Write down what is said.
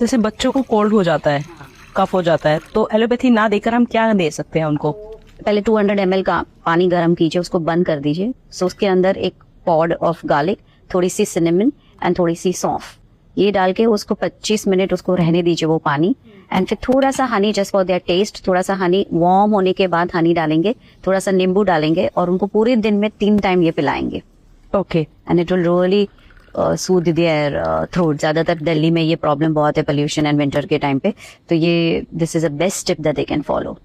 जैसे बच्चों को कोल्ड हो जाता है, कफ हो जाता है, तो एलोपैथी ना देकर हम क्या दे सकते हैं उनको? पहले 200 ml का पानी गर्म कीजिए, उसको बंद कर दीजिए। सो उसके अंदर एक पॉड ऑफ गार्लिक, थोड़ी सी सिनेमन एंड थोड़ी सी सौंफ, ये डाल के उसको 25 मिनट उसको रहने दीजिए वो पानी। एंड फिर थोड़ा सा honey just for their taste, थोड़ा सा हनी वार्म होने के बाद हनी डालेंगे, थोड़ा सा नींबू डालेंगे और उनको पूरे दिन में 3 टाइम ये पिलाएंगे। Okay. And it will really soothe their throat. ज्यादातर दिल्ली में ये प्रॉब्लम बहुत है पोल्यूशन एंड विंटर के टाइम पे, तो ये this is a best tip that they can follow.